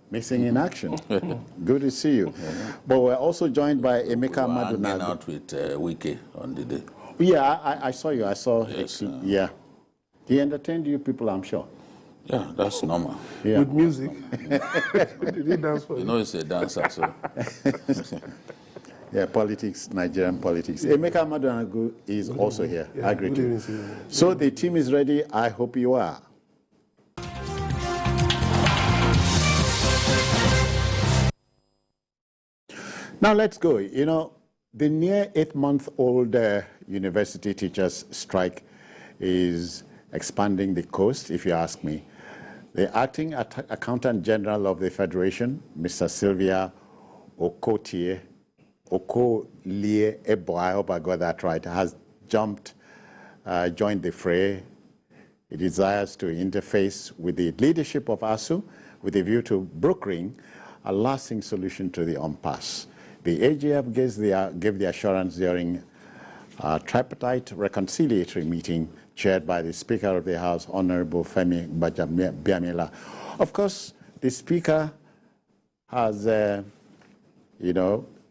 Missing in action. Good to see you. But we're also joined by Emeka Hanging Maduna. out with Wike on the day. Yeah, I saw you. I saw. Yes, yeah. He entertained you people, I'm sure. Yeah, that's normal. Yeah. With music. Did he dance for You you? know, it's a dancer, so. Yeah, politics, Nigerian politics. Emeka Maduna is also here. Yeah, I greet good you. evening, sir. So the team is ready. I hope you are. Now let's go. You know, the near 8-month-old university teachers strike is expanding the coast, if you ask me. The acting accountant general of the Federation, Mr. Sylvia Okolie Ebo, I hope I got that right, has joined the fray. He desires to interface with the leadership of ASU with a view to brokering a lasting solution to the impasse. The AGF gave the assurance during a tripartite reconciliatory meeting chaired by the Speaker of the House, Honorable Femi Gbajabiamila. Of course, the Speaker has,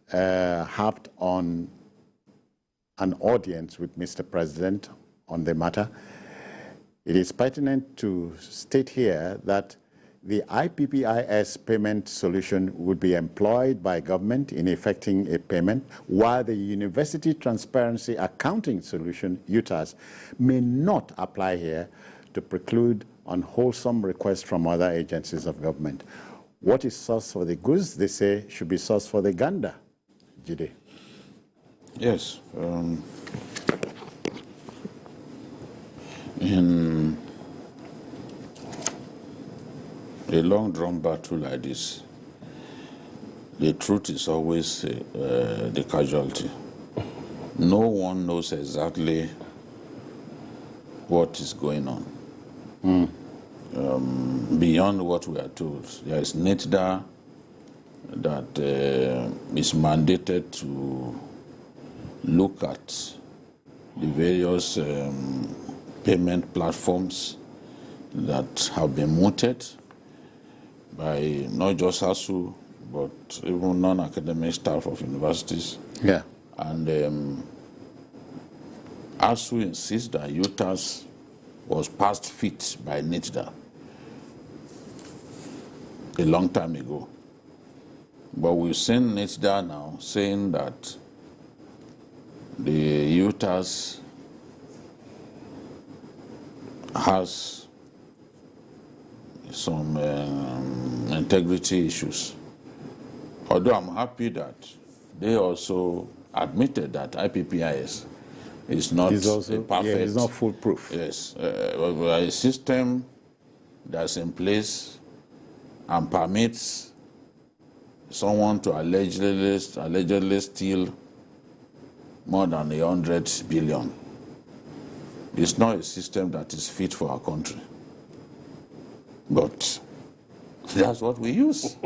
harped on an audience with Mr. President on the matter. It is pertinent to state here that the IPPIS payment solution would be employed by government in effecting a payment, while the University Transparency Accounting Solution, UTAS, may not apply here to preclude unwholesome requests from other agencies of government. What is sauce for the goose, they say, should be sauce for the gander. Jide. Yes. In a long drawn battle like this, the truth is always the casualty. No one knows exactly what is going on. Beyond what we are told, there is NITDA that is mandated to look at the various payment platforms that have been mooted by not just ASU, but even non-academic staff of universities. Yeah. And ASU insists that UTAS was passed fit by NITDA a long time ago. But we've seen NITDA now saying that the UTAS has some integrity issues. Although I'm happy that they also admitted that IPPIS is not also, a perfect... Yeah, it's not foolproof. Yes. A system that's in place and permits someone to allegedly steal more than 100 billion. It's not a system that is fit for our country. But that's what we use.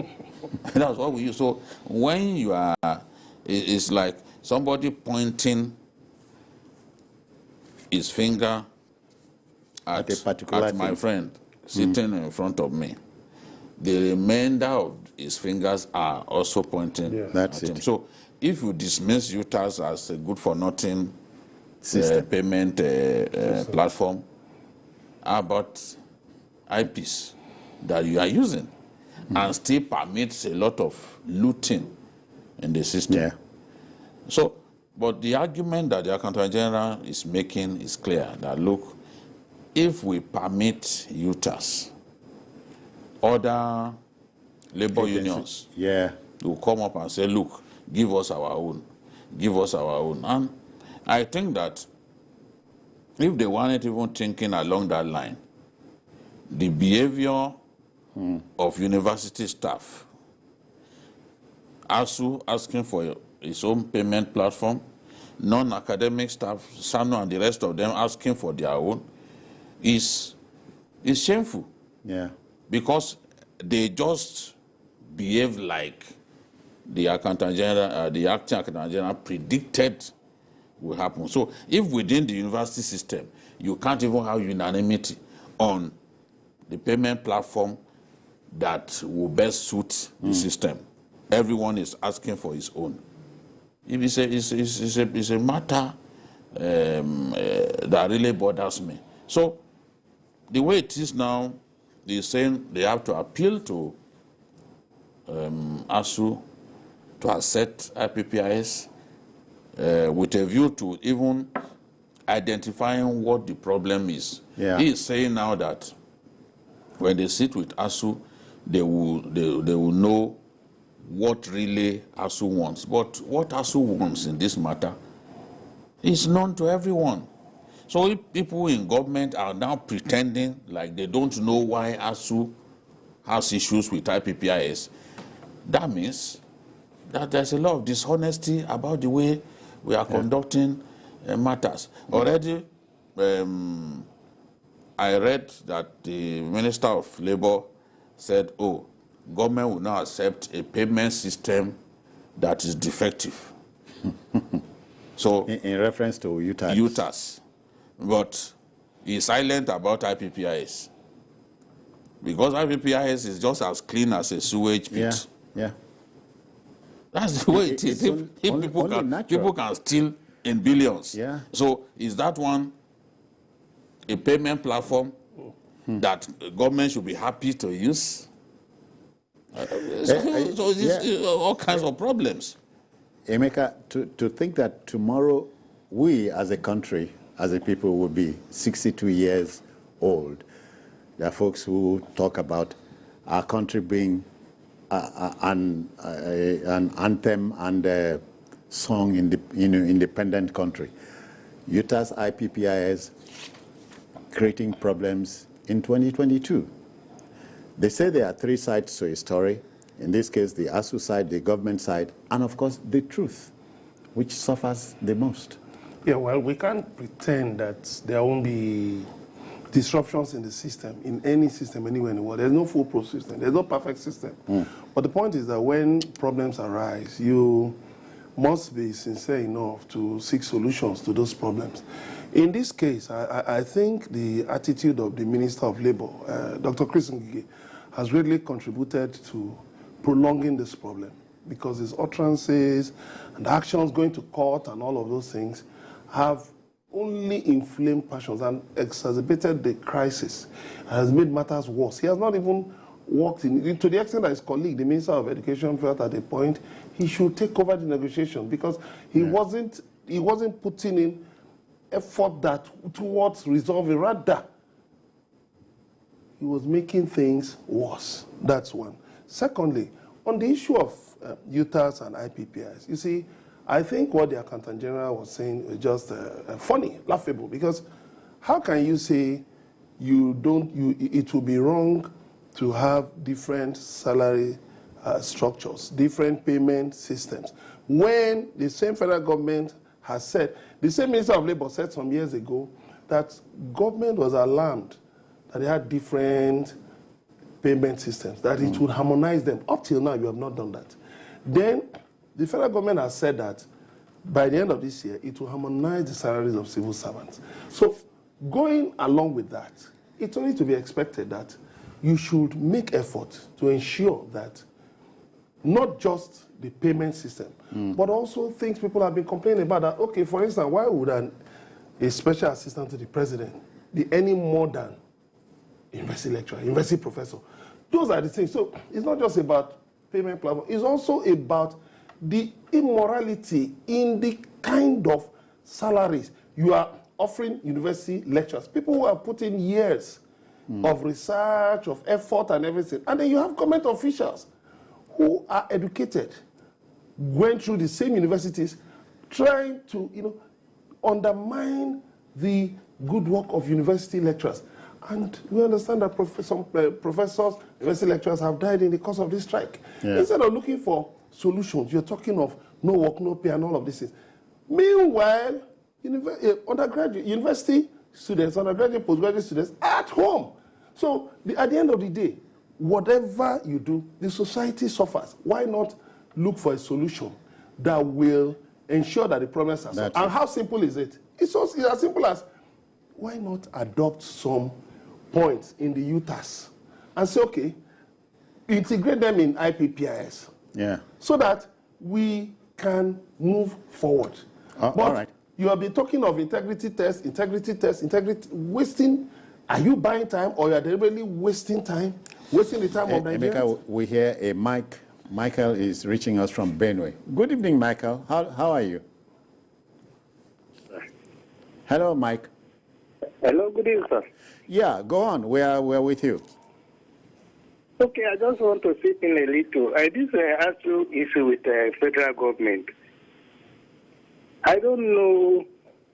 That's what we use. So when you are, it's like somebody pointing his finger at my friend sitting in front of me. The remainder of his fingers are also pointing at him. So if you dismiss UTAS as a good-for-nothing payment platform, how about IPs that you are using and still permits a lot of looting in the system? Yeah. So, but the argument that the Accountant General is making is clear, that look, if we permit UTAS, other labor unions will come up and say, look, give us our own, give us our own. And I think that if they weren't even thinking along that line, the behavior of university staff, ASU asking for its own payment platform, non-academic staff, SANU and the rest of them asking for their own, is shameful. Yeah. Because they just behave like the Accountant General, the acting Accountant General predicted will happen. So if within the university system, you can't even have unanimity on the payment platform that will best suit the system. Everyone is asking for his own. If it's a matter that really bothers me. So the way it is now, they're saying they have to appeal to ASU to accept IPPIS with a view to even identifying what the problem is. Yeah. He is saying now that when they sit with ASU, they will know what really ASU wants. But what ASU wants in this matter is known to everyone. So if people in government are now pretending like they don't know why ASU has issues with IPPIS, that means that there's a lot of dishonesty about the way we are conducting matters. Already, I read that the Minister of Labour said, oh, government will now accept a payment system that is defective. So in reference to UTAS. UTAS. But he's silent about IPPIS. Because IPPIS is just as clean as a sewage pit. Yeah. That's the way it is. If people can steal in billions. Yeah. So is that one a payment platform that government should be happy to use? So it's all kinds of problems. Emeka, to think that tomorrow we as a country, as a people, will be 62 years old. There are folks who talk about our country being an anthem and a song in the independent country. UTAS IPPIS creating problems in 2022. They say there are three sides to a story. In this case, the ASU side, the government side, and of course, the truth, which suffers the most. Yeah, well, we can't pretend that there won't be disruptions in the system, in any system, anywhere in the world. There's no foolproof system. There's no perfect system. But the point is that when problems arise, you must be sincere enough to seek solutions to those problems. In this case, I think the attitude of the Minister of Labour, Dr. Chris Ngige, has greatly contributed to prolonging this problem, because his utterances and actions going to court and all of those things have only inflamed passions and exacerbated the crisis, has made matters worse. He has not even worked in, to the extent that his colleague, the Minister of Education, felt at a point he should take over the negotiation, because he wasn't putting in effort towards resolving. Rather, he was making things worse. That's one. Secondly, on the issue of UTAS and IPPIs, you see, I think what the Accountant General was saying was just funny, laughable, because how can you say it will be wrong to have different salary structures, different payment systems, when the same federal government has said, the same Minister of Labour said some years ago that government was alarmed that they had different payment systems, that it would harmonize them. Up till now, you have not done that. Then the federal government has said that by the end of this year, it will harmonize the salaries of civil servants. So going along with that, it's only to be expected that you should make effort to ensure that not just the payment system, but also things people have been complaining about. That, okay, for instance, why would a special assistant to the president be any more than university lecturer, university professor? Those are the things. So it's not just about payment platform. It's also about the immorality in the kind of salaries you are offering university lecturers. People who have put in years of research, of effort and everything. And then you have government officials who are educated, going through the same universities, trying to, undermine the good work of university lecturers. And we understand that some professors, university lecturers have died in the course of this strike. Yeah. Instead of looking for solutions, you're talking of no work, no pay, and all of these things. Meanwhile, undergraduate, university students, undergraduate, postgraduate students are at home. So at the end of the day, whatever you do, the society suffers. Why not look for a solution that will ensure that the problems are solved? And how simple is it? It's as simple as, why not adopt some points in the UTAS and say, okay, integrate them in IPPIS. Yeah. So that we can move forward. But all right. You have been talking of integrity tests, wasting. Are you buying time, or you are deliberately wasting time, wasting the time of Nigerians? Emeka, we hear a Michael is reaching us from Benue. Good evening, Michael. How are you? Hello, Mike. Hello, good evening, sir. Yeah, go on. We're with you. Okay, I just want to chip in a little. This actual issue with the federal government. I don't know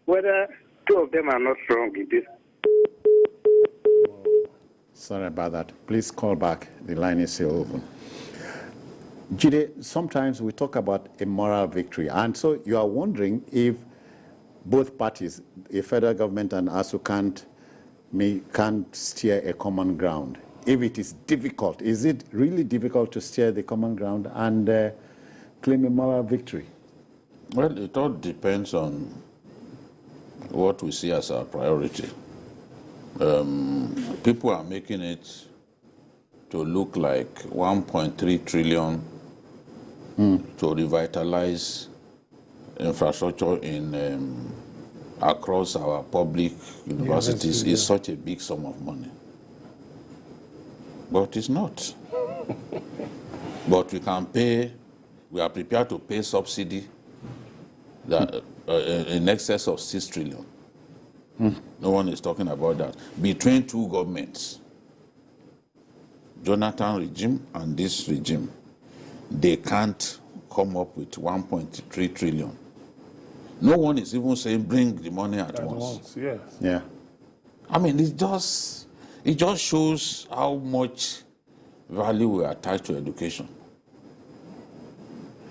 whether two of them are not wrong in this. Sorry about that. Please call back. The line is still open. Jide, sometimes we talk about a moral victory. And so you are wondering if both parties, the federal government and ASU, can't steer a common ground. If it is difficult, is it really difficult to steer the common ground and claim a moral victory? Well, it all depends on what we see as our priority. People are making it to look like 1.3 trillion to revitalize infrastructure in across our public universities is such a big sum of money. But it's not. But we are prepared to pay subsidy that in excess of 6 trillion. No one is talking about that. Between two governments, Jonathan regime and this regime, they can't come up with 1.3 trillion. No one is even saying bring the money at once. Yes. Yeah. I mean, it just shows how much value we attach to education.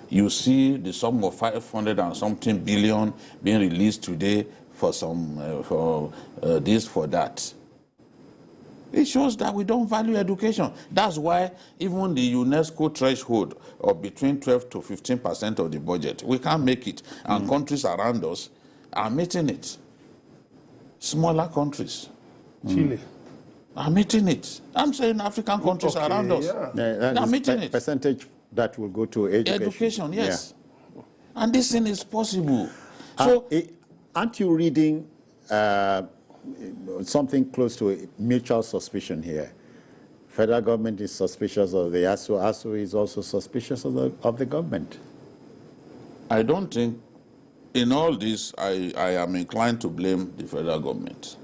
You see the sum of 500 and something billion being released today for this, for that. It shows that we don't value education. That's why even the UNESCO threshold of between 12 to 15% of the budget, we can't make it. And countries around us are meeting it. Smaller countries. Chile. Are meeting it. I'm saying African countries around us. They're meeting it. Percentage that will go to education. Education, yes. Yeah. And this thing is possible. So, aren't you reading something close to a mutual suspicion here? Federal government is suspicious of the ASU. ASU is also suspicious of the government. I don't think, in all this, I am inclined to blame the federal government.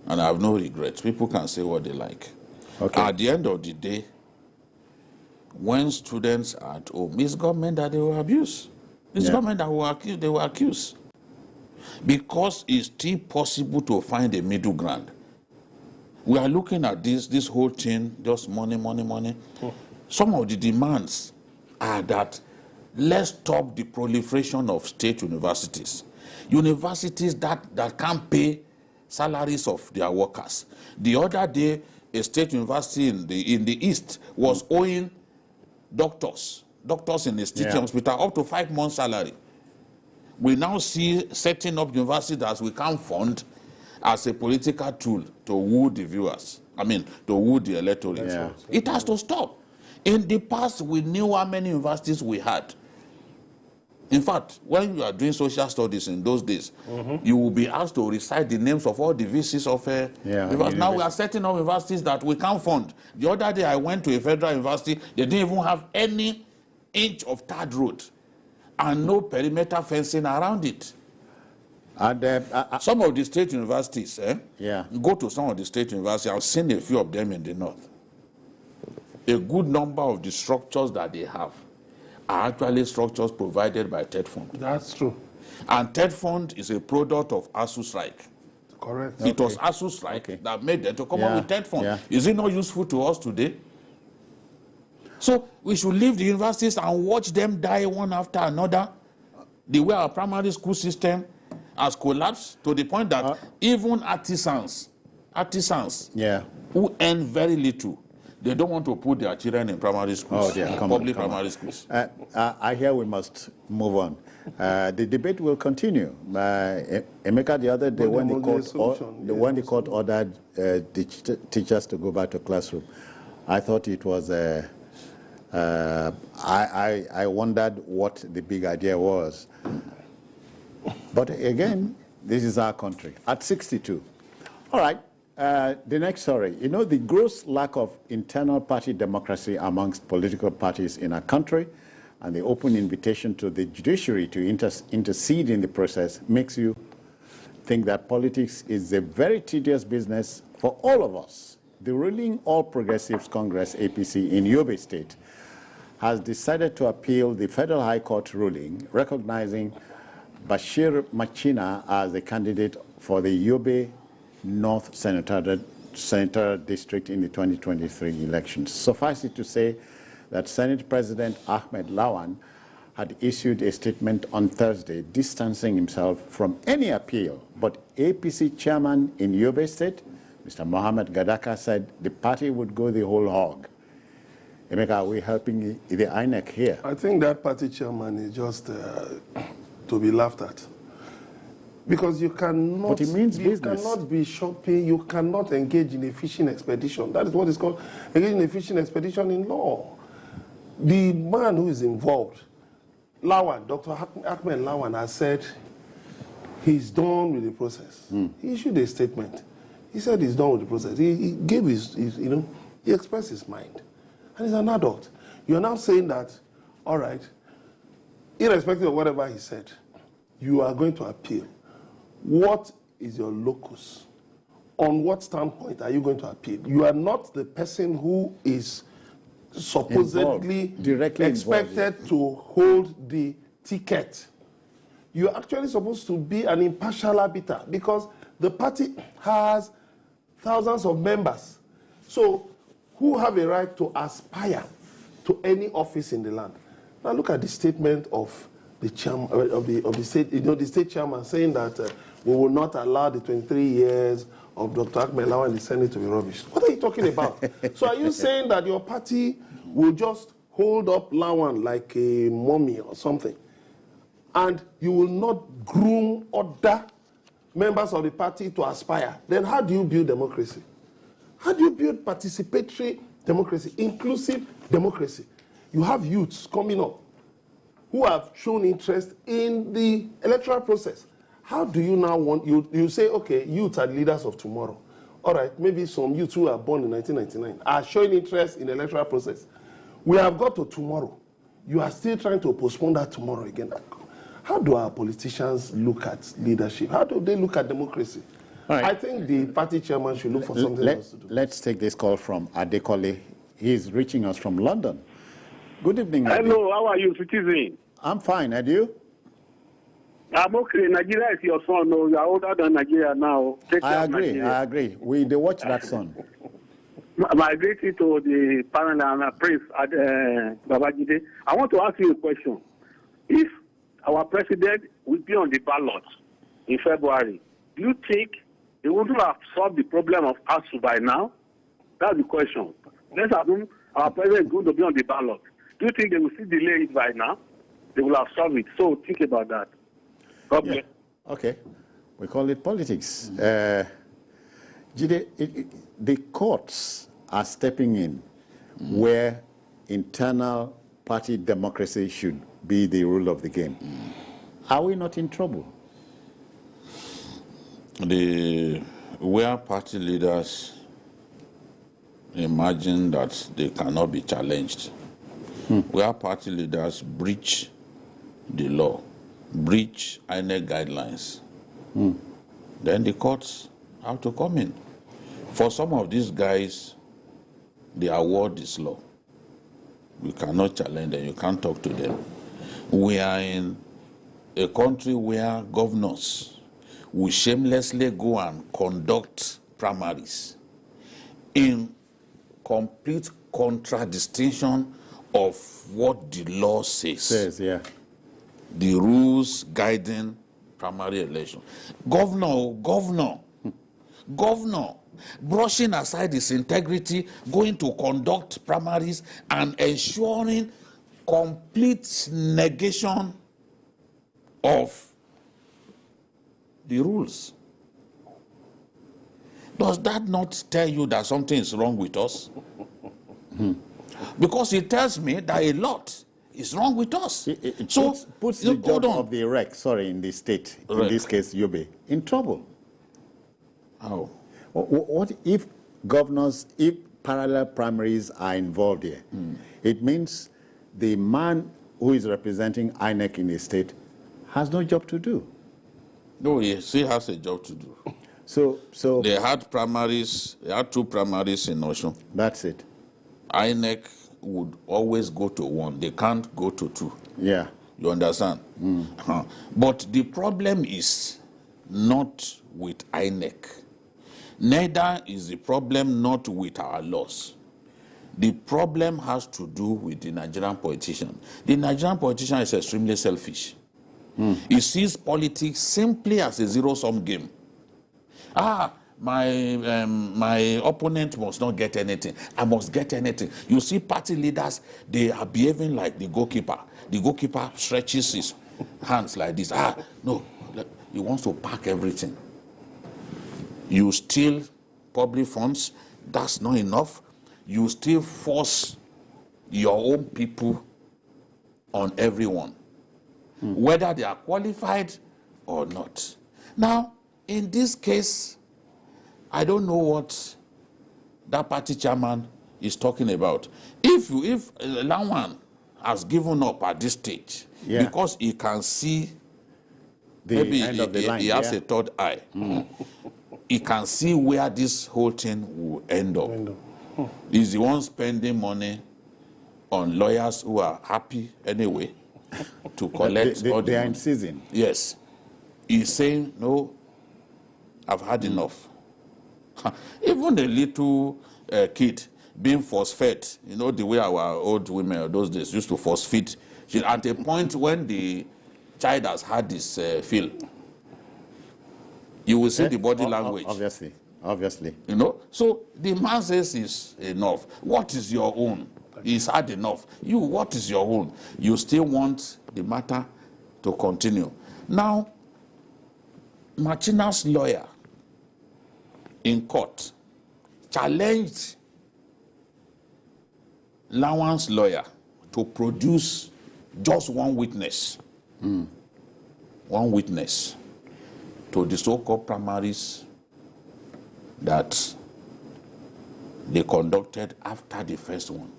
And I have no regrets. People can say what they like. Okay. At the end of the day, when students are at home, it's government that they will abuse. It's government that they will accuse. Because it's still possible to find a middle ground. We are looking at this whole thing, just money, money, money. Some of the demands are that let's stop the proliferation of state universities. Universities that can't pay salaries of their workers. The other day, a state university in the East was owing doctors in the state hospital up to 5 months' salary. We now see setting up universities that we can't fund as a political tool to woo the viewers. To woo the electorate. Yeah. It has to stop. In the past, we knew how many universities we had. In fact, when you are doing social studies in those days, you will be asked to recite the names of all the VCs of because now we are setting up universities that we can't fund. The other day I went to a federal university, they didn't even have any inch of tarred road and no perimeter fencing around it. And some of the state universities, go to some of the state universities, I've seen a few of them in the north. A good number of the structures that they have are actually structures provided by TED Fund. That's true. And TED Fund is a product of ASU strike. Correct. It was ASU strike that made them to come up with TED Fund. Yeah. Is it not useful to us today? So we should leave the universities and watch them die one after another. The way our primary school system has collapsed to the point that even artisans who earn very little, they don't want to put their children in primary schools, public primary schools. I hear we must move on. The debate will continue. Emeka, the other day, when the court ordered teachers to go back to classroom, I thought it was I wondered what the big idea was. But again, this is our country at 62. All right, the next story. You know, the gross lack of internal party democracy amongst political parties in our country and the open invitation to the judiciary to intercede in the process makes you think that politics is a very tedious business for all of us. The ruling All Progressives Congress, APC, in Yobe State has decided to appeal the Federal High Court ruling recognizing Bashir Machina as the candidate for the Yobe North Senatorial District in the 2023 elections. Suffice it to say that Senate President Ahmed Lawan had issued a statement on Thursday distancing himself from any appeal, but APC chairman in Yobe State, Mr. Mohammed Gadaka, said the party would go the whole hog. Emeka, are we helping the INEC here? I think that party chairman is just to be laughed at. Because you cannot, but it means business. Cannot be shopping, you cannot engage in a fishing expedition. That is what is called engaging in a fishing expedition in law. The man who is involved, Lawan, Dr. Ahmed Lawan, has said he's done with the process. He issued a statement. He said he's done with the process. He gave his, he expressed his mind. And he's an adult. You're now saying that, all right, irrespective of whatever he said, you are going to appeal. What is your locus? On what standpoint are you going to appeal? You are not the person who is supposedly directly expected to hold the ticket. You're actually supposed to be an impartial arbiter because the party has thousands of members. So who have a right to aspire to any office in the land? Now look at the statement of the chairman of the state, the state chairman saying that we will not allow the 23 years of Dr. Ahmed Lawan in the Senate to be rubbish. What are you talking about? So are you saying that your party will just hold up Lawan like a mummy or something, and you will not groom other members of the party to aspire? Then how do you build democracy? How do you build participatory democracy, inclusive democracy? You have youths coming up who have shown interest in the electoral process. How do you now want, you say, okay, youth are leaders of tomorrow. All right, maybe some youth who are born in 1999 are showing interest in the electoral process. We have got to tomorrow. You are still trying to postpone that tomorrow again. How do our politicians look at leadership? How do they look at democracy? Right. I think the party chairman should look for something else to do. Let's take this call from Adekole. He's reaching us from London. Good evening, Hello, how are you, citizen? I'm fine, and you? I'm okay. Nigeria is your son. No, you are older than Nigeria now. I agree. They watch that son. My greeting to the panel and Prince Babajide. I want to ask you a question. If our president will be on the ballot in February, do you think they wouldn't have solved the problem of ASU by now? That's the question. Let's assume our president is going to be on the ballot. Do you think they will still delay it by now? They will have solved it. So think about that. Okay. Yeah. Okay. We call it politics. Jide, the courts are stepping in where internal party democracy should be the rule of the game. Are we not in trouble? Where party leaders imagine that they cannot be challenged, where party leaders breach the law, breach INEC guidelines, then the courts have to come in. For some of these guys, the award is law. You cannot challenge them, you can't talk to them. We are in a country where governors will shamelessly go and conduct primaries in complete contradistinction of what the law says. Yeah. The rules guiding primary election. Governor, brushing aside his integrity, going to conduct primaries and ensuring complete negation of the rules. Does that not tell you that something is wrong with us? Because it tells me that a lot is wrong with us. It so puts the job of the REC, in the state, in this case, Yobe, in trouble. How? What if governors, if parallel primaries are involved here? It means the man who is representing INEC in the state has no job to do. No, he still has a job to do. So They had primaries, they had 2 primaries in Osun. that's it. INEC would always go to 1. They can't go to 2. Yeah. You understand? But the problem is not with INEC. Neither is the problem not with our laws. The problem has to do with the Nigerian politician. The Nigerian politician is extremely selfish. He sees politics simply as a zero-sum game. My opponent must not get anything. I must get anything. You see party leaders, they are behaving like the goalkeeper. The goalkeeper stretches his hands like this. No, he wants to pack everything. You steal public funds, that's not enough. You still force your own people on everyone, whether they are qualified or not. Now, in this case, I don't know what that party chairman is talking about. If Lawan has given up at this stage because he can see maybe end of the line, he has a third eye. He can see where this whole thing will end up. He's the one spending money on lawyers who are happy anyway to collect all the they are money. in season. Yes. He's saying, no, I've had enough. Even the little kid being force-fed, you know, the way our old women of those days used to force-feed. At a point when the child has had this feel, you will see the body language. Obviously. You know? So the man says it's enough. What is your own? He's had enough. You, what is your own? You still want the matter to continue. Now, Machina's lawyer in court challenged Lawan's lawyer to produce just one witness. One witness to the so-called primaries that they conducted after the first one.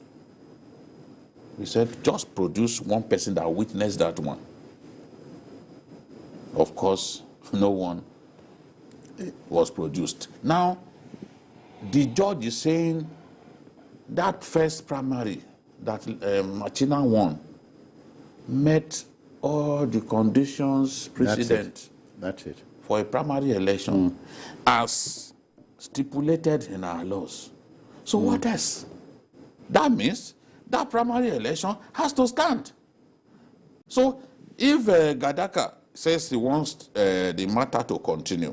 He said, just produce one person that witnessed that one. Of course, no one was produced. Now, the judge is saying that first primary that Machina won met all the conditions precedent. That's it. For a primary election as stipulated in our laws. So what else? That means that primary election has to stand. So if Gadaka says he wants the matter to continue,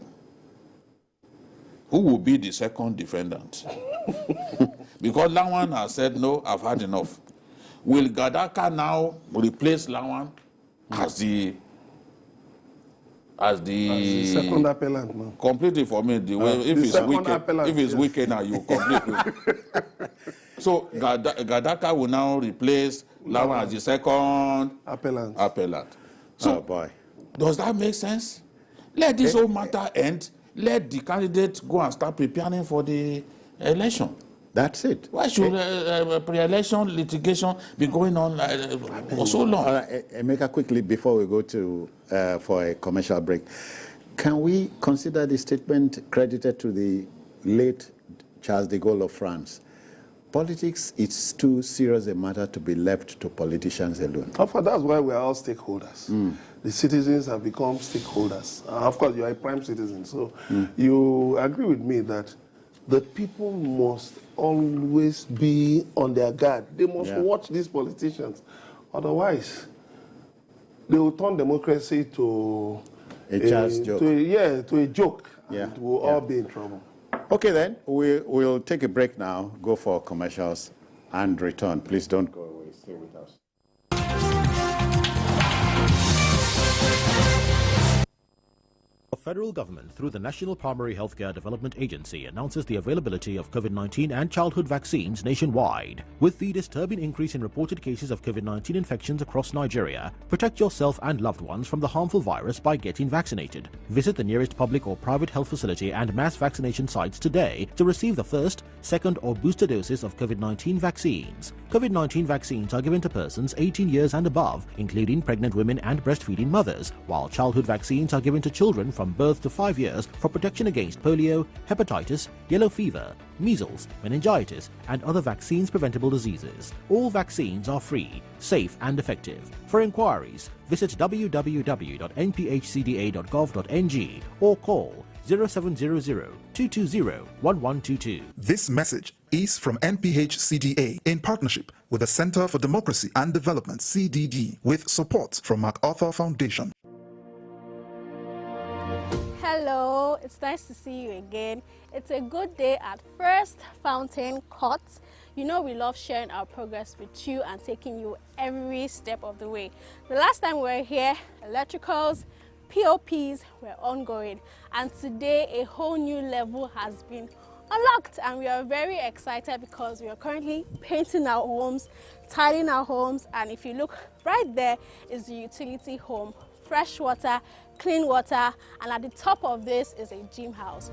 who will be the second defendant? Because Lawan has said, no, I've had enough. Will Gadaka now replace Lawan as the second appellant now? Completely for me, the way if it's wicked now, you complete. So Gadaka will now replace Lawan as the second appellant. So, oh boy. Does that make sense? Let this whole matter end. Let the candidate go and start preparing for the election. That's it. Why should pre-election litigation be going on for so long? All right, Emeka, quickly before we go to for a commercial break, can we consider the statement credited to the late Charles de Gaulle of France? Politics is too serious a matter to be left to politicians alone. Of course, that's why we are all stakeholders. The citizens have become stakeholders. Of course, you are a prime citizen, so you agree with me that the people must always be on their guard. They must watch these politicians. Otherwise, they will turn democracy to a joke. To a joke. Yeah. And we'll all be in trouble. Okay, then, we'll take a break now, go for commercials, and return. Please don't go away. Stay with us. federal government, through the National Primary Healthcare Development Agency, announces the availability of COVID-19 and childhood vaccines nationwide. With the disturbing increase in reported cases of COVID-19 infections across Nigeria, protect yourself and loved ones from the harmful virus by getting vaccinated. Visit the nearest public or private health facility and mass vaccination sites today to receive the first, second, or booster doses of COVID-19 vaccines. COVID-19 vaccines are given to persons 18 years and above, including pregnant women and breastfeeding mothers, while childhood vaccines are given to children from birth to 5 years for protection against polio, hepatitis, yellow fever, measles, meningitis, and other vaccines-preventable diseases. All vaccines are free, safe, and effective. For inquiries, visit www.nphcda.gov.ng or call 0700-220-1122. This message is from NPHCDA in partnership with the Center for Democracy and Development, CDD, with support from MacArthur Foundation. Hello, it's nice to see you again. It's a good day at First Fountain Court. You know we love sharing our progress with you and taking you every step of the way. The last time we were here, electricals, POPs were ongoing, and today a whole new level has been unlocked, and we are very excited because we are currently painting our homes, tidying our homes, and if you look right there is the utility home, fresh water, clean water, and at the top of this is a gym house.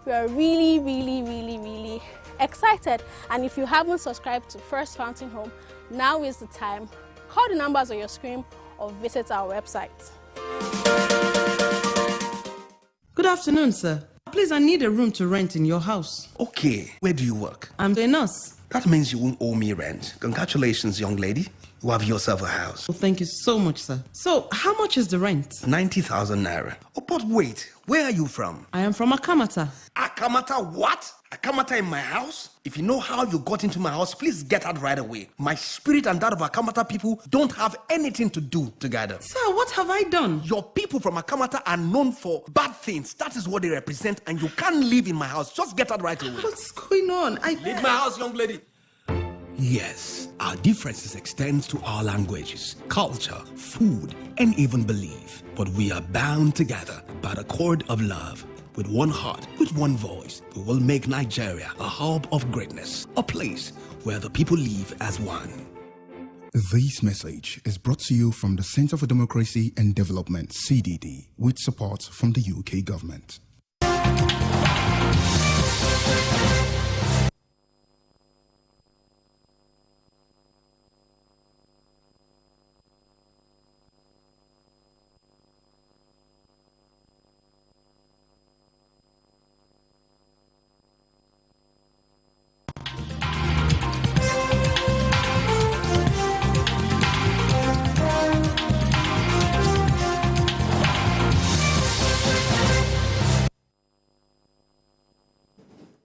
We are really excited, and if you haven't subscribed to First Fountain Home, now is the time. Call the numbers on your screen or visit our website. Good afternoon, sir. Please, I need a room to rent in your house. Okay, where do you work? I'm a nurse. That means you won't owe me rent. Congratulations, young lady. You have yourself a house. Well, thank you so much, sir. So, how much is the rent? 90,000 naira. Oh, but wait, where are you from? I am from Akamata. Akamata what? Akamata in my house? If you know how you got into my house, please get out right away. My spirit and that of Akamata people don't have anything to do together. Sir, what have I done? Your people from Akamata are known for bad things. That is what they represent, and you can't live in my house. Just get out right away. What's going on? Leave my house, young lady. Yes, our differences extend to our languages, culture, food, and even belief. But we are bound together by the cord of love. With one heart, with one voice, we will make Nigeria a hub of greatness, a place where the people live as one. This message is brought to you from the Center for Democracy and Development, CDD, with support from the UK government.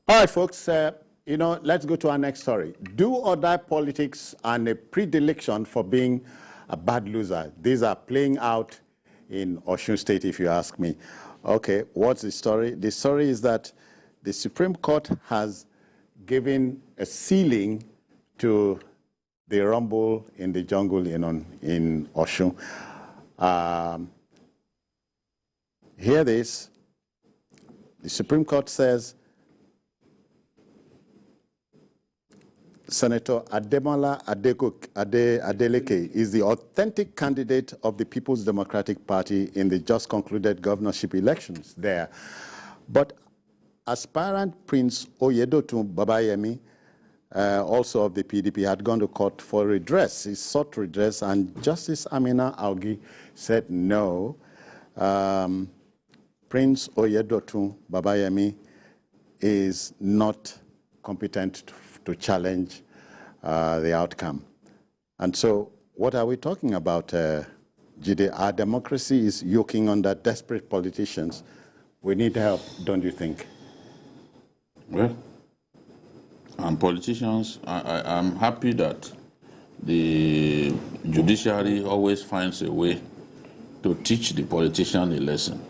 All right, folks, let's go to our next story. Do or die politics and a predilection for being a bad loser. These are playing out in Osun State, if you ask me. Okay, what's the story? The story is that the Supreme Court has given a ceiling to the rumble in the jungle in Osun. Hear this. The Supreme Court says Senator Ademola Adeleke is the authentic candidate of the People's Democratic Party in the just concluded governorship elections there. But aspirant Prince Oyedotun Babayemi, also of the PDP, had gone to court for redress. He sought redress, and Justice Amina Augi said no. Prince Oyedotun Babayemi is not competent to challenge the outcome. And so what are we talking about, Jide? Our democracy is yoking under desperate politicians. We need help, don't you think? Well, and politicians, I'm happy that the judiciary always finds a way to teach the politician a lesson.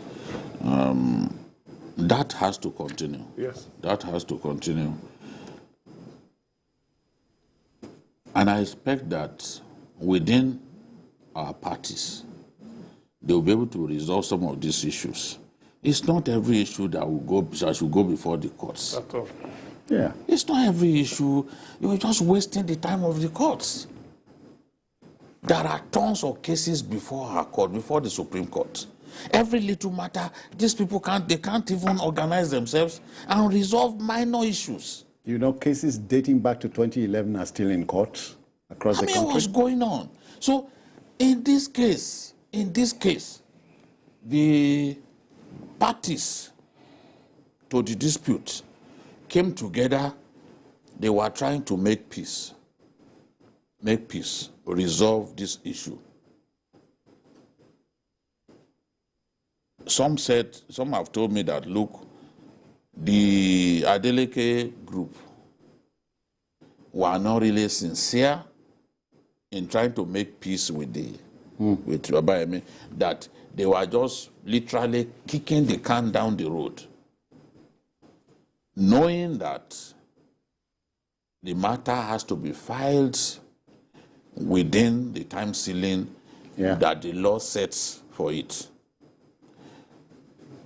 That has to continue. Yes. That has to continue. And I expect that within our parties, they will be able to resolve some of these issues. It's not every issue that should go before the courts. That's all. Yeah. It's not every issue. You're just wasting the time of the courts. There are tons of cases before our court, before the Supreme Court. Every little matter, these people can't even organize themselves and resolve minor issues. You know, cases dating back to 2011 are still in court across the country. What's going on? So, in this case, the parties to the dispute came together. They were trying to make peace, resolve this issue. Some have told me that, look, the Adeleke group were not really sincere in trying to make peace with Babayemi, that they were just literally kicking the can down the road, knowing that the matter has to be filed within the time ceiling that the law sets for it.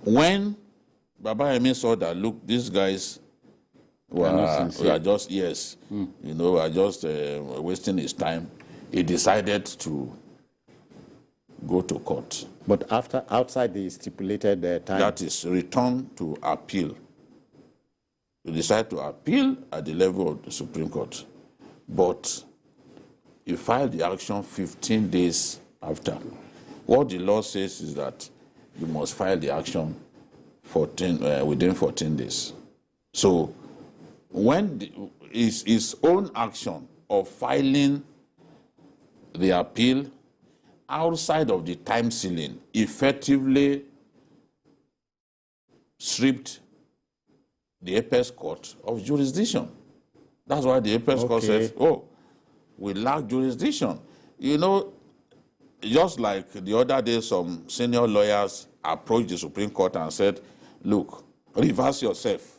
When Babayemi saw that, look, these guys were just, are just wasting his time, he decided to go to court. But outside the stipulated time? That is, return to appeal. He decided to appeal at the level of the Supreme Court. But he filed the action 15 days after. What the law says is that you must file the action within 14 days. So when his own action of filing the appeal outside of the time ceiling effectively stripped the apex court of jurisdiction. That's why the apex court says, oh, we lack jurisdiction. You know, just like the other day, some senior lawyers approached the Supreme Court and said, look, reverse yourself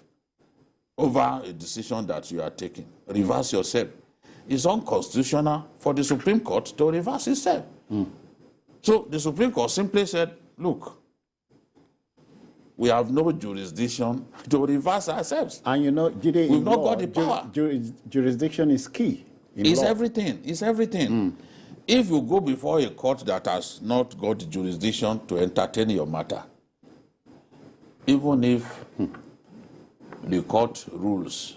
over a decision that you are taking. Reverse yourself. It's unconstitutional for the Supreme Court to reverse itself. So the Supreme Court simply said, look, we have no jurisdiction to reverse ourselves. And you know, Jide, we've not got the power. Jurisdiction is key. It's everything. It's everything. If you go before a court that has not got jurisdiction to entertain your matter, even if the court rules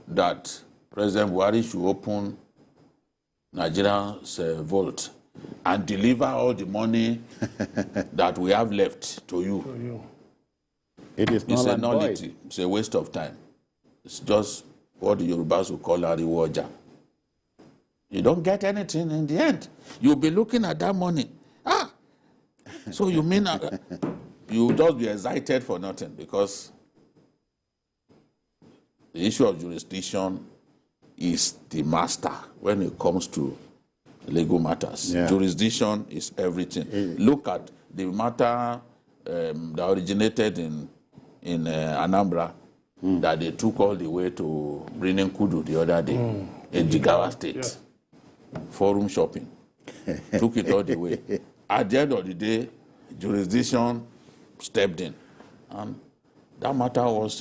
that President Buhari should open Nigeria's vault and deliver all the money that we have left to you, it's a nullity. It's a waste of time. It's just what the Yorubas will call a rewarder. You don't get anything in the end. You'll be looking at that money. So you mean you'll just be excited for nothing, because the issue of jurisdiction is the master when it comes to legal matters. Jurisdiction is everything. Look at the matter that originated in Anambra, that they took all the way to Brinin Kudu the other day in Jigawa State. Forum shopping. Took it all the way. At the end of the day, jurisdiction stepped in. And that matter was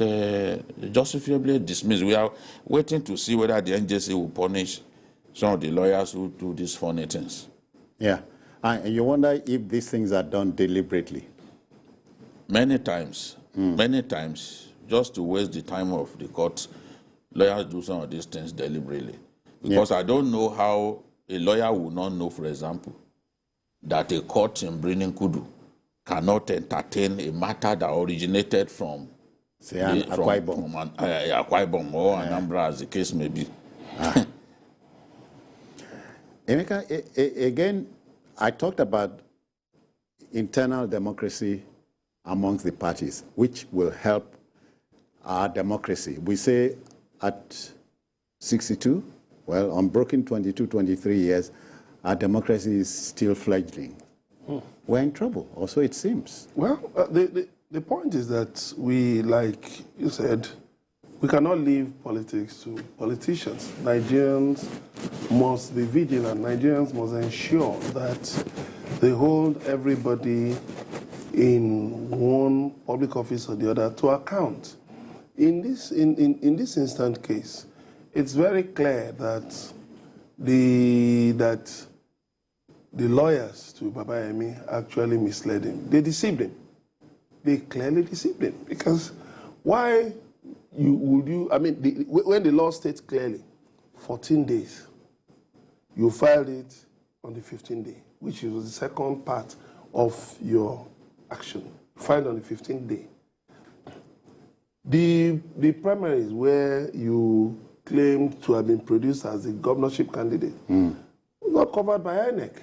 justifiably dismissed. We are waiting to see whether the NJC will punish some of the lawyers who do these funny things. Yeah. And you wonder if these things are done deliberately. Many times, just to waste the time of the court, lawyers do some of these things deliberately. Because I don't know how a lawyer will not know, for example, that a court in Brinin Kudu cannot entertain a matter that originated from, say, Akwa Ibom or Anambra, as the case may be. Emeka, again, I talked about internal democracy amongst the parties, which will help our democracy. We say at 62, well, unbroken 22, 23 years, our democracy is still fledgling. We're in trouble, or so it seems. Well, The point is that we, like you said, we cannot leave politics to politicians. Nigerians must be vigilant. Nigerians must ensure that they hold everybody in one public office or the other to account. In this instant case, it's very clear that the lawyers to Baba Yemi actually misled him. They deceived him. They clearly deceived him. Because why would you, I mean, when the law states clearly 14 days, you filed it on the 15th day, which was the second part of your action. Filed on the 15th day. The primaries where you claim to have been produced as a governorship candidate was not covered by INEC.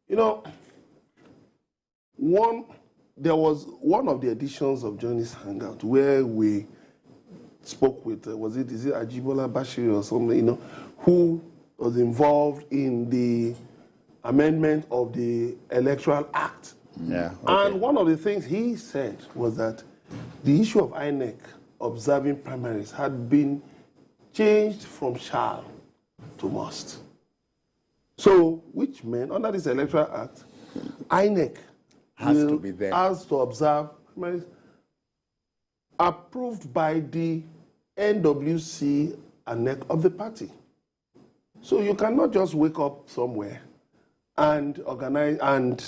You know, there was one of the editions of Johnny's Hangout where we spoke with, is it Ajibola Bashir or something, you know, who was involved in the amendment of the Electoral Act. Yeah. Okay. And one of the things he said was that the issue of INEC observing primaries had been changed from shall to must. So, which meant, under this Electoral Act, INEC has to be there. Has to observe primaries approved by the NWC and NEC of the party. So you cannot just wake up somewhere and organize and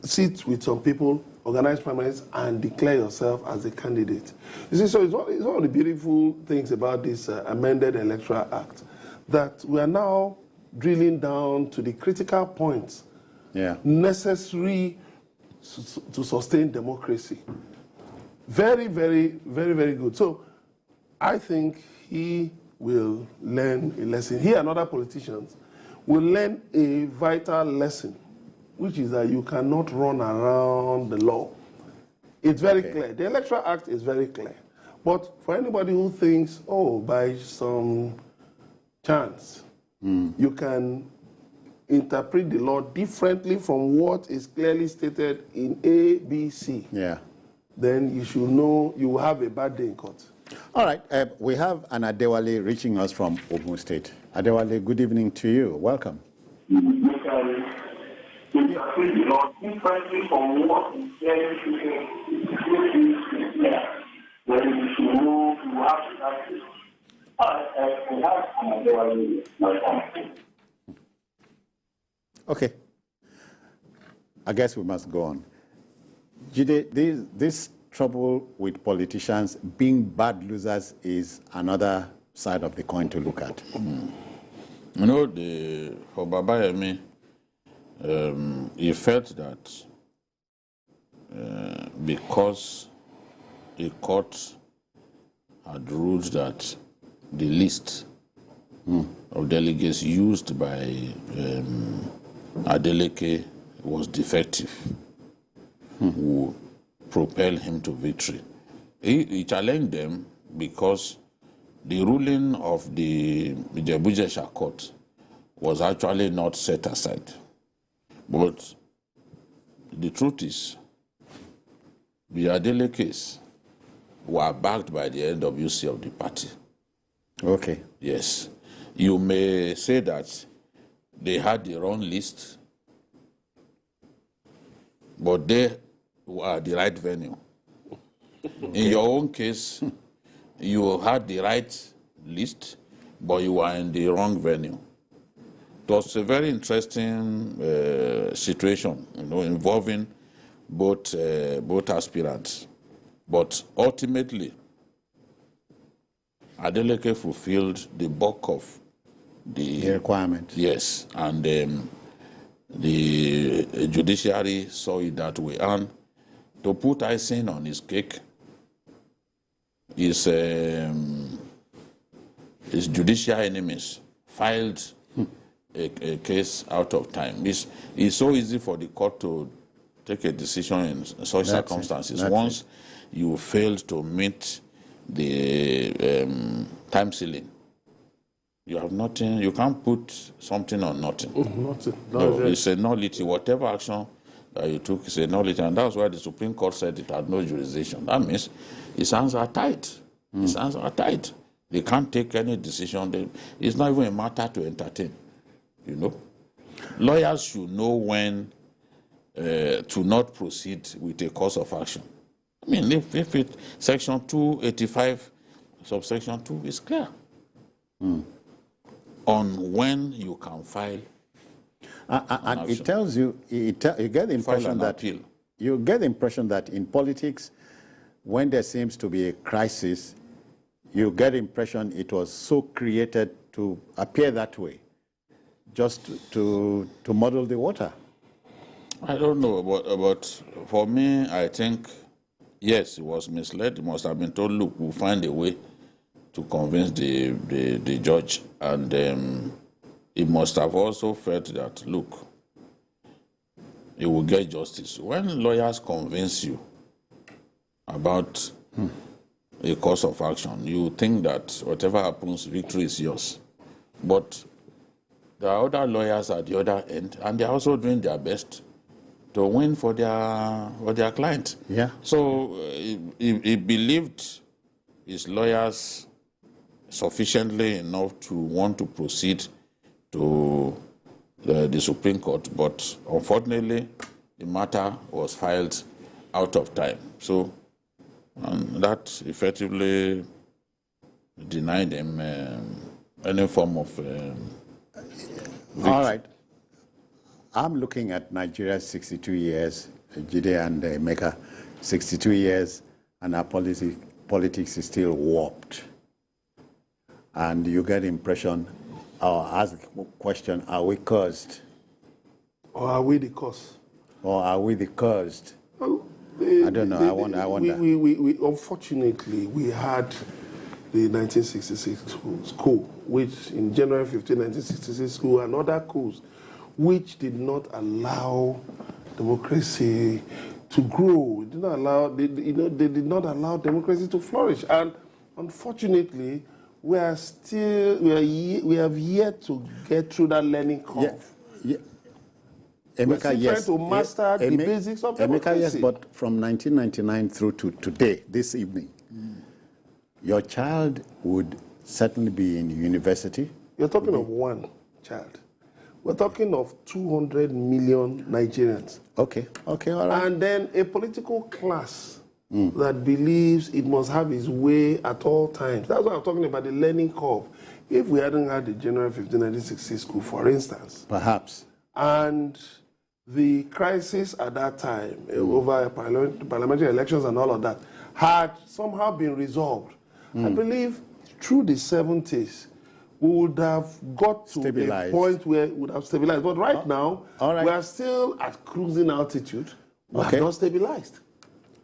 sit with some people, organize primaries, and declare yourself as a candidate. You see, so it's one of the beautiful things about this amended Electoral Act, that we are now drilling down to the critical points necessary to sustain democracy. Very, very, very, very good. So I think he will learn a lesson. He and other politicians will learn a vital lesson, which is that you cannot run around the law. It's very clear. The Electoral Act is very clear. But for anybody who thinks, oh, by some chance, you can interpret the law differently from what is clearly stated in A, B, C, then you should know you will have a bad day in court. All right, we have an Adewale reaching us from Ogun State. Adewale, good evening to you. Welcome. Interpret the law differently from what is clearly stated then you should know you have to practice. Okay. I guess we must go on. Jide, this trouble with politicians being bad losers is another side of the coin to look at. You know, for Baba Yemi, he felt that because a court had ruled that the list of delegates used by Adeleke was defective, would propel him to victory. He challenged them because the ruling of the Ijebu-Jesha court was actually not set aside. But the truth is, the Adelekes were backed by the NWC of the party. Okay. Yes. You may say that they had the wrong list, but they were the right venue. In your own case, you had the right list, but you were in the wrong venue. It was a very interesting situation, you know, involving both aspirants. But ultimately, Adeleke fulfilled the bulk of the requirement. Yes, and the judiciary saw it that way. And to put icing on his cake, his judicial enemies filed a case out of time. It's so easy for the court to take a decision in such circumstances. Once you failed to meet the time ceiling, you have nothing. You can't put something on nothing. Nothing. No, it's a nullity. Whatever action that you took is a nullity, and that's why the Supreme Court said it had no jurisdiction. That means his hands are tied. His hands are tied. They can't take any decision. It's not even a matter to entertain, you know. Lawyers should know when to not proceed with a course of action. I mean, if Section 285, subsection 2 is clear on when you can file. And it tells you, you get the impression that you get the impression that in politics, when there seems to be a crisis, you get the impression it was so created to appear that way, just to muddle the water. I don't know, but for me, I think, yes, it was misled. He must have been told, look, we'll find a way to convince the judge. And he must have also felt that, look, he will get justice. When lawyers convince you about a course of action, you think that whatever happens, victory is yours. But there are other lawyers at the other end, and they're also doing their best to win for their client. Yeah. So he believed his lawyers sufficiently enough to want to proceed to the Supreme Court, but unfortunately, the matter was filed out of time. So that effectively denied him any form of victory. All right. I'm looking at Nigeria's 62 years, Jide and Emeka, 62 years, and our politics is still warped. And you get the impression, or ask the question, are we cursed? Or are we the cause? Or are we the cursed? Well, I don't know, I wonder. We unfortunately, we had the 1966 coup, which in January 15, 1966 coup, and other coups, which did not allow democracy to grow. It did not allow, they did not allow democracy to flourish. And unfortunately, we have yet to get through that learning curve. Yeah. Emeka, yes. Trying to master the basics of democracy. Emeka, yes, but from 1999 through to today, this evening, your child would certainly be in university. You're talking of one child. We're talking of 200 million Nigerians. Okay, all right. And then a political class that believes it must have its way at all times. That's why I'm talking about the learning curve. If we hadn't had the January 15, 1960 school, for instance. Perhaps. And the crisis at that time over parliamentary elections and all of that had somehow been resolved. I believe through the 70s, we would have got to a point where it would have stabilized. But right now, we are still at cruising altitude. We have not stabilized.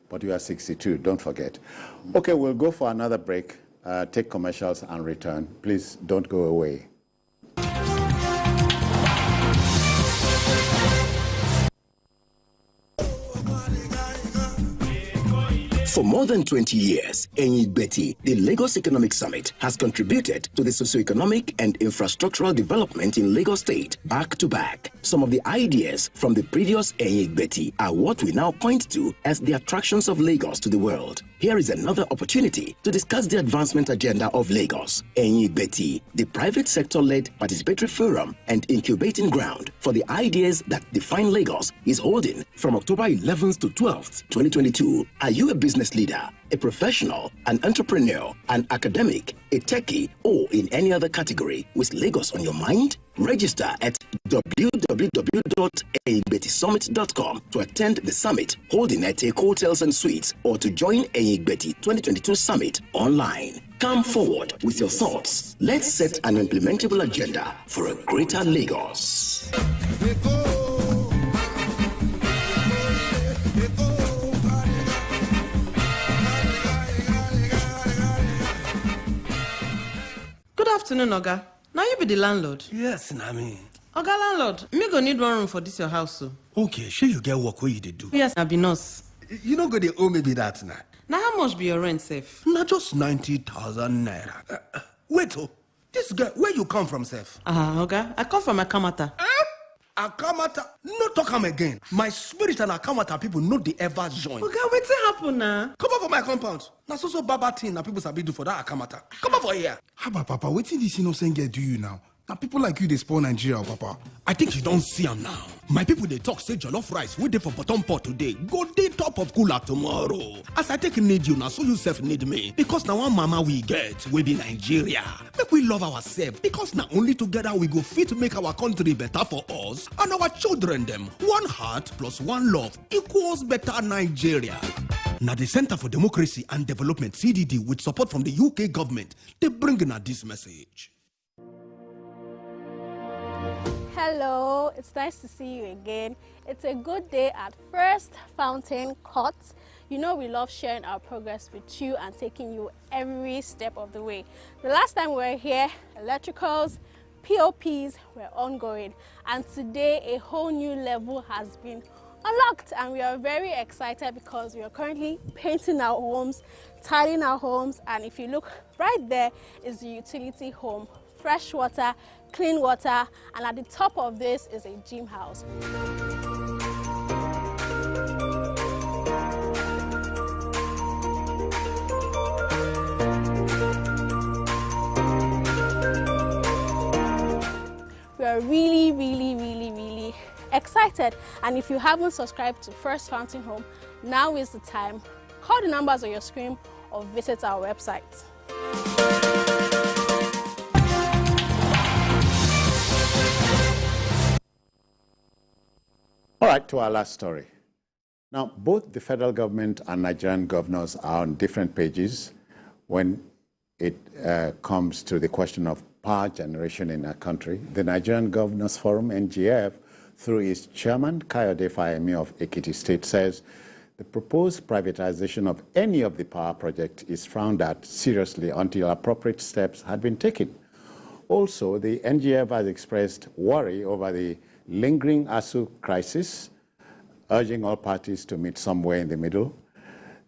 But you are 62, don't forget. Okay, we'll go for another break, take commercials and return. Please don't go away. For more than 20 years, Enyigbeti, the Lagos Economic Summit, has contributed to the socio-economic and infrastructural development in Lagos State back to back. Some of the ideas from the previous Enyigbeti are what we now point to as the attractions of Lagos to the world. Here is another opportunity to discuss the advancement agenda of Lagos. Enyigbeti, the private sector-led participatory forum and incubating ground for the ideas that define Lagos, is holding from October 11th to 12th, 2022. Are you a business leader, a professional, an entrepreneur, an academic, a techie, or in any other category with Lagos on your mind? Register at www.enyigbetisummit.com to attend the summit holding at Eko Hotels and Suites, or to join Enyigbeti 2022 Summit online. Come forward with your thoughts. Let's set an implementable agenda for a greater Lagos. Good afternoon, Oga. Now you be the landlord. Yes, Nami. Oga landlord, me go need 1 room for this your house, so. Okay, sure you get work where you do. Yes, I be nurse. You don't go they owe me be that now. Now how much be your rent, safe? Not just 90,000 naira. Wait, this guy, where you come from, Seth? Oga, I come from Akamata. Akamata, no talk am again. My spirit and Akamata people no dey ever join. Okay, what's happen now? Come on for my compound. Na so baba thing na people sabi do for that Akamata. Come on for here. Haba, Papa, wetin this innocent girl do you now? Now people like you, they spoil Nigeria, Papa. I think you don't see am now. My people they talk say jollof rice we dey for bottom pot today. Go dey top of cooler tomorrow. As I take need you now, so you self need me. Because now one mama we get, we be Nigeria. Make we love ourselves. Because now only together we go fit make our country better for us and our children them. One heart plus one love equals better Nigeria. Now the Center for Democracy and Development CDD with support from the UK government, they bring in this message. Hello, it's nice to see you again. It's a good day at First Fountain Court. You know we love sharing our progress with you and taking you every step of the way. The last time we were here, electricals, POPs were ongoing, and today a whole new level has been unlocked, and we are very excited because we are currently painting our homes, tidying our homes, and if you look right there is the utility home. Fresh water, clean water, and at the top of this is a gym house. We are really excited, and if you haven't subscribed to First Fountain Home, now is the time. Call the numbers on your screen or visit our website. All right, to our last story. Now, both the federal government and Nigerian governors are on different pages when it comes to the question of power generation in our country. The Nigerian Governors Forum, NGF, through its chairman, Kayode Fayemi of Ekiti State, says the proposed privatization of any of the power project is frowned at seriously until appropriate steps had been taken. Also, the NGF has expressed worry over the lingering ASU crisis, urging all parties to meet somewhere in the middle.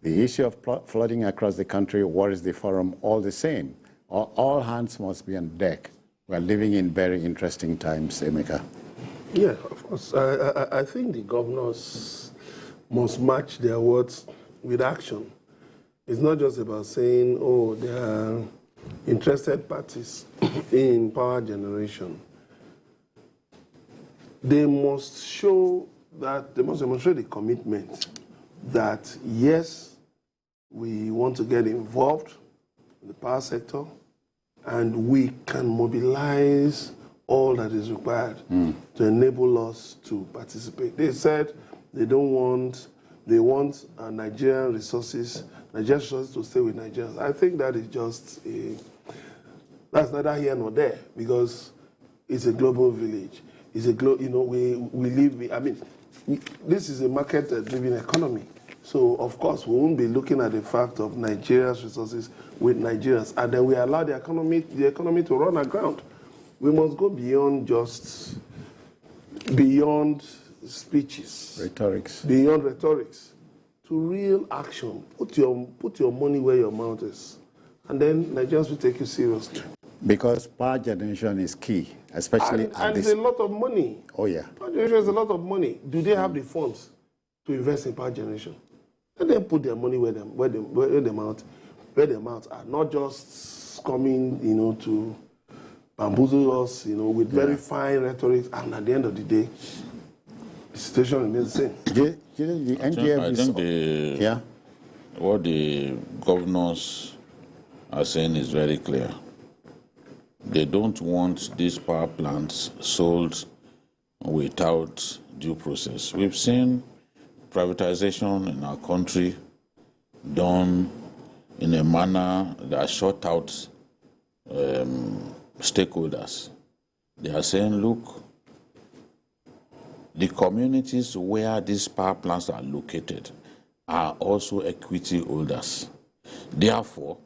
The issue of flooding across the country worries the forum all the same. All hands must be on deck. We are living in very interesting times, Emeka. Yeah, of course. I think the governors must match their words with action. It's not just about saying, oh, there are interested parties in power generation. They must show that, they must demonstrate the commitment that, yes, we want to get involved in the power sector and we can mobilize all that is required to enable us to participate. They said they want Nigerian resources to stay with Nigerians. I think that is just that's neither here nor there, because it's a global village. It's a we live. I mean, this is a market-driven economy. So of course we won't be looking at the fact of Nigeria's resources with Nigerians, and then we allow the economy to run aground. We must go beyond speeches, beyond rhetorics, to real action. Put your money where your mouth is, and then Nigerians will take you seriously. Because power generation is key, especially and it's a lot of money. Oh yeah, power generation is a lot of money. Do they have the funds to invest in power generation? Let them put their money where their mouths are, not just coming, to bamboozle us, with very fine rhetoric, and at the end of the day, the situation remains the same. I think what the governors are saying is very clear. They don't want these power plants sold without due process. We've seen privatization in our country done in a manner that shut out stakeholders. They are saying, look, the communities where these power plants are located are also equity holders. Therefore,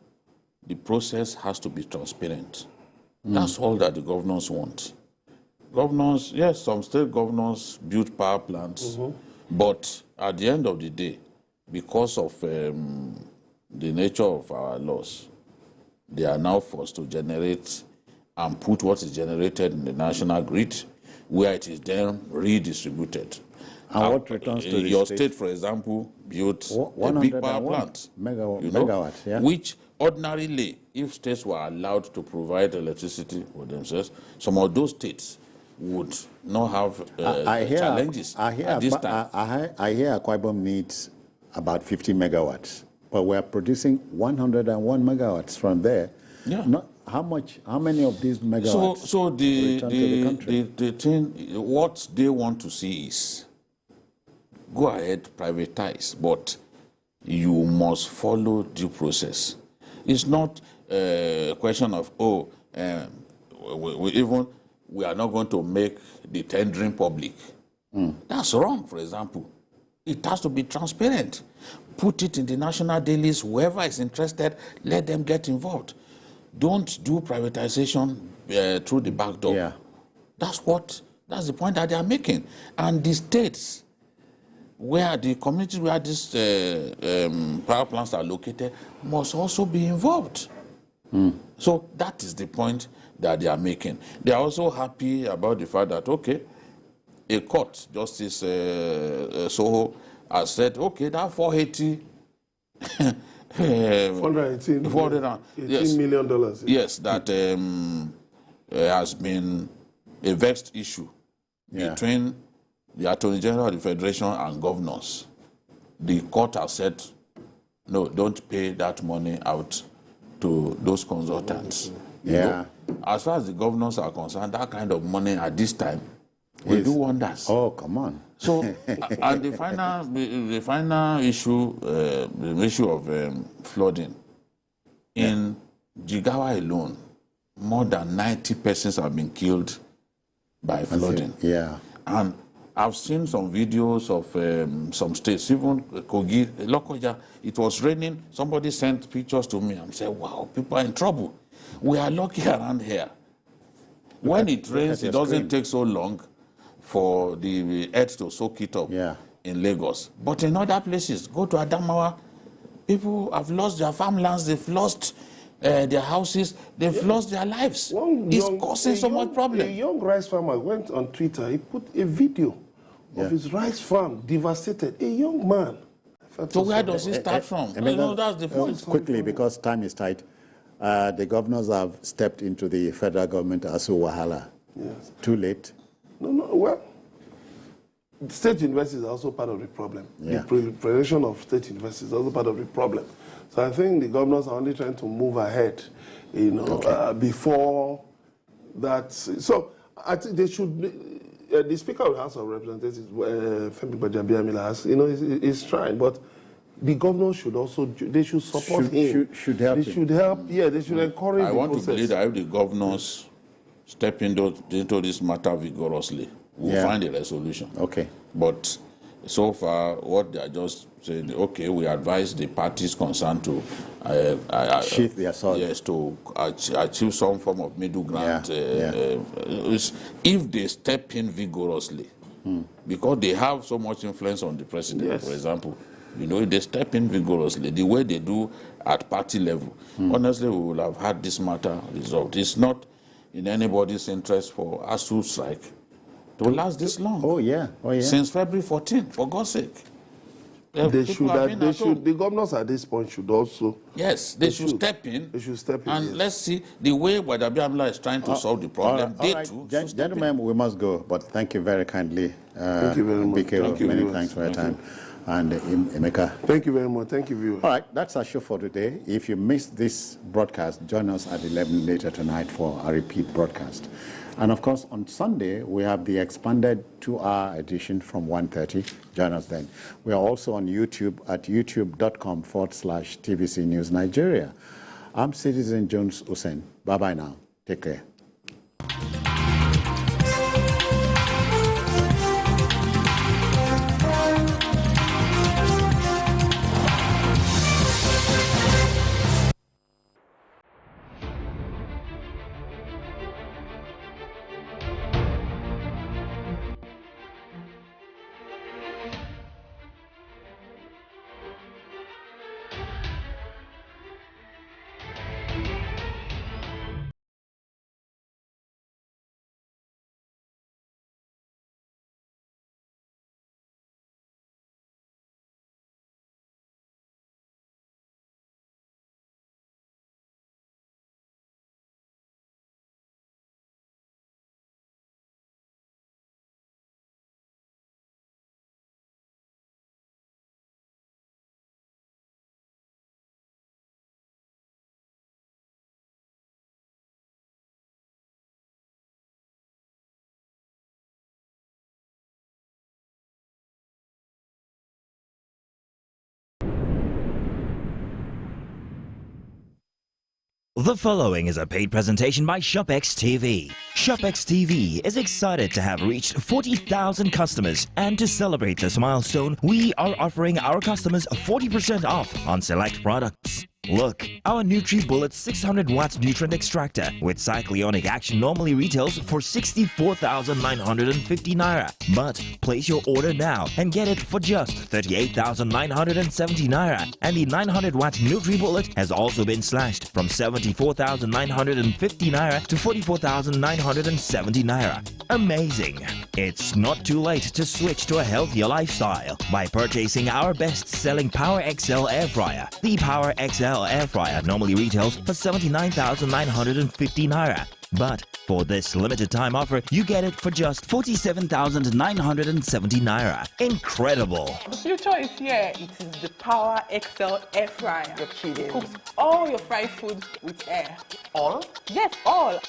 the process has to be transparent. That's all that the governors want. Governors, yes, some state governors build power plants, but at the end of the day, because of the nature of our laws, they are now forced to generate and put what is generated in the national grid, where it is then redistributed. And what returns to the your state? state, for example, built a big power plant, megawatts, yeah. which ordinarily, if states were allowed to provide electricity for themselves, some of those states would not have challenges at this time. I hear Akwa Ibom needs about 50 megawatts, but we're producing 101 megawatts from there. Yeah. How many of these megawatts so return to the country? the thing, what they want to see is, go ahead, privatize, but you must follow due process. It's not a question of, we are not going to make the tendering public. That's wrong, for example. It has to be transparent. Put it in the national dailies. Whoever is interested, let them get involved. Don't do privatization through the back door. Yeah. That's the point that they are making. And the states where the communities where these power plants are located must also be involved. So that is the point that they are making. They are also happy about the fact that, okay, a court, Justice Soho, has said, okay, that 480... $418 million. Yes, that has been a vexed issue between the Attorney General of the Federation and governors. The court has said, no, don't pay that money out to those consultants. Yeah. As far as the governors are concerned, that kind of money at this time will do wonders. Oh, come on. So, and the final issue, the issue of flooding, in Jigawa alone, more than 90 persons have been killed by flooding. Yeah. And I've seen some videos of some states, even Kogi, Lokoja. It was raining. Somebody sent pictures to me and said, wow, people are in trouble. We are lucky around here. When it rains, it doesn't take so long for the earth to soak it up in Lagos. But in other places, go to Adamawa, people have lost their farmlands, they've lost their houses, they've lost their lives. It's causing so much problem. A young rice farmer went on Twitter, he put a video of his rice farm devastated. A young man. So where does it start from? That's the point. Quickly, because time is tight, the governors have stepped into the federal government ASU Wahala. Yes. Too late. No, well, state universities are also part of the problem. Yeah. The proliferation of state universities is also part of the problem. So I think the governors are only trying to move ahead, before that. So I think they should, the Speaker of the House of Representatives, Femi Gbajabiamila, is trying, but the governors should also, they should support him. Should help They should help, they should encourage I the want process. to believe that if the governors step into this matter vigorously, we'll find a resolution. Okay. But so far, what they are just saying, okay, we advise the parties concerned to sheath their sword. Yes, to achieve some form of middle ground. If they step in vigorously, because they have so much influence on the president, for example, if they step in vigorously, the way they do at party level, honestly, we will have had this matter resolved. It's not in anybody's interest for ASU strike to last this long. Oh yeah. Since February 14, for God's sake. The governors at this point should also... Yes, they should step in. They should step in. And let's see the way Gbajabiamila is trying to solve the problem. All right. Gentlemen, we must go, but thank you very kindly. Thank you very much. Many thanks for your time. And Emeka. Thank you very much. Thank you, viewers. All right, that's our show for today. If you missed this broadcast, join us at 11 later tonight for a repeat broadcast. And of course, on Sunday, we have the expanded 2-hour edition from 1:30. Join us then. We are also on YouTube at youtube.com/TVC News Nigeria. I'm Citizen Jones Hussein. Bye-bye now. Take care. The following is a paid presentation by ShopX TV. ShopX TV is excited to have reached 40,000 customers, and to celebrate this milestone, we are offering our customers 40% off on select products. Look, our NutriBullet 600 watts nutrient extractor with cyclionic action normally retails for 64,950 naira. But place your order now and get it for just 38,970 naira. And the 900 watt NutriBullet has also been slashed from 74,950 naira to 44,970 naira. Amazing! It's not too late to switch to a healthier lifestyle by purchasing our best-selling Power XL air fryer. The Power XL air fryer normally retails for 79,950 naira. But for this limited time offer, you get it for just 47,970 naira. Incredible! The future is here. It is the Power XL air fryer. You're kidding. Cooks all your fried food with air. All? Yes, all.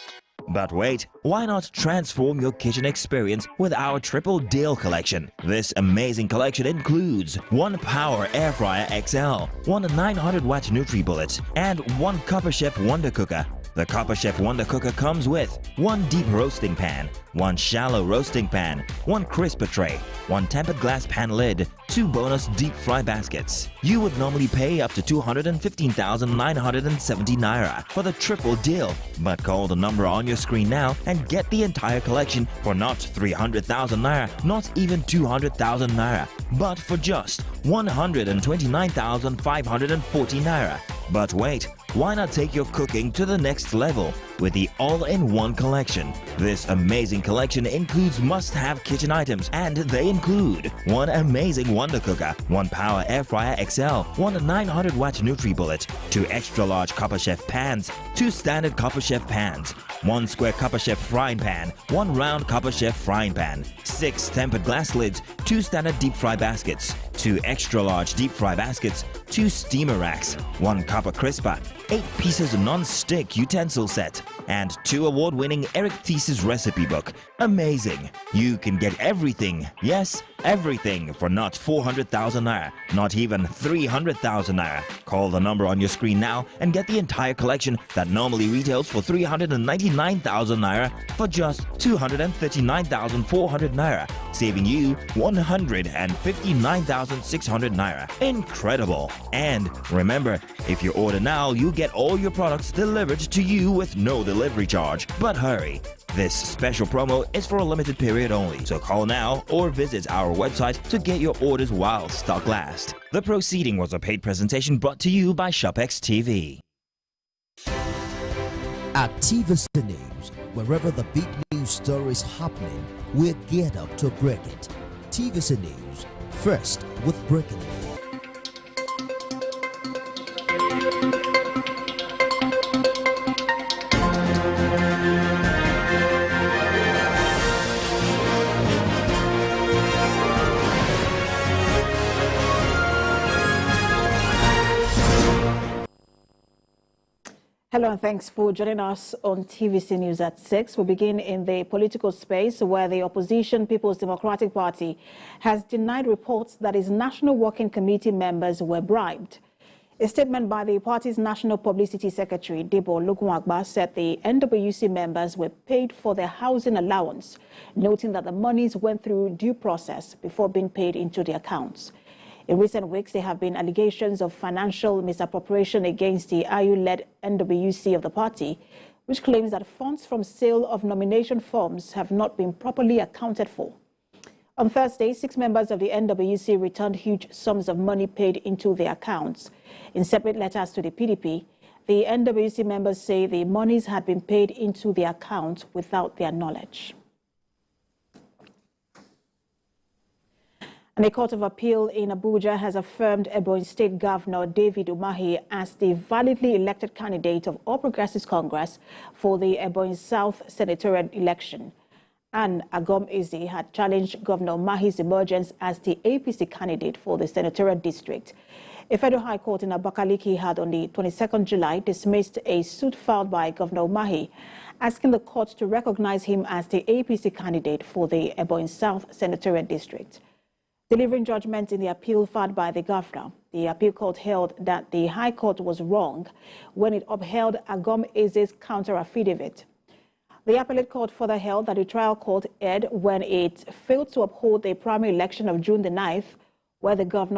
But wait, why not transform your kitchen experience with our triple deal collection? This amazing collection includes one Power Air Fryer XL, one 900 watt NutriBullet, and one Copper Chef Wonder Cooker. The Copper Chef Wonder Cooker comes with one deep roasting pan, one shallow roasting pan, one crisper tray, one tempered glass pan lid, two bonus deep fry baskets. You would normally pay up to 215,970 naira for the triple deal, but call the number on your screen now and get the entire collection for not 300,000 naira, not even 200,000 naira, but for just 129,540 naira. But wait, why not take your cooking to the next level with the all-in-one collection? This amazing collection includes must-have kitchen items, and they include one amazing Wonder Cooker, one Power Air Fryer XL, one 900 watt NutriBullet, two extra-large Copper Chef pans, two standard Copper Chef pans, one square Copper Chef frying pan, one round Copper Chef frying pan, 6 tempered glass lids, two standard deep fry baskets, two extra-large deep fry baskets, two steamer racks, one copper crisper, 8 pieces non-stick utensil set, and 2 award-winning Eric Thesis recipe book. Amazing! You can get everything, yes, everything for not 400,000 naira, not even 300,000 naira. Call the number on your screen now and get the entire collection that normally retails for 399,000 naira for just 239,400 naira, saving you 159,600 naira. Incredible! And remember, if you order now, you get all your products delivered to you with no delivery charge. But hurry! This special promo is for a limited period only, so call now or visit our website to get your orders while stock lasts. The proceeding was a paid presentation brought to you by ShopX TV. At TVC News, wherever the big news story is happening, we're geared up to break it. TVC News, first with breaking news. Hello and thanks for joining us on TVC News at 6. We begin in the political space where the opposition People's Democratic Party has denied reports that its National Working Committee members were bribed. A statement by the party's National Publicity Secretary, Debo Olugunagba, said the NWC members were paid for their housing allowance, noting that the monies went through due process before being paid into the accounts. In recent weeks, there have been allegations of financial misappropriation against the IU-led NWC of the party, which claims that funds from sale of nomination forms have not been properly accounted for. On Thursday, 6 members of the NWC returned huge sums of money paid into their accounts. In separate letters to the PDP, the NWC members say the monies had been paid into their account without their knowledge. And a court of appeal in Abuja has affirmed Ebonyi State Governor David Umahi as the validly elected candidate of All Progressives Congress for the Ebonyi South senatorial election. And Agom Eze had challenged Governor Umahi's emergence as the APC candidate for the senatorial district. A federal high court in Abakaliki had on the 22nd July dismissed a suit filed by Governor Umahi, asking the court to recognize him as the APC candidate for the Ebonyi South senatorial district. Delivering judgment in the appeal filed by the governor, The appeal court held that the High Court was wrong when it upheld Agom Eze's counter-affidavit. The appellate court further held that the trial court erred when it failed to uphold the primary election of June the 9th, where the governor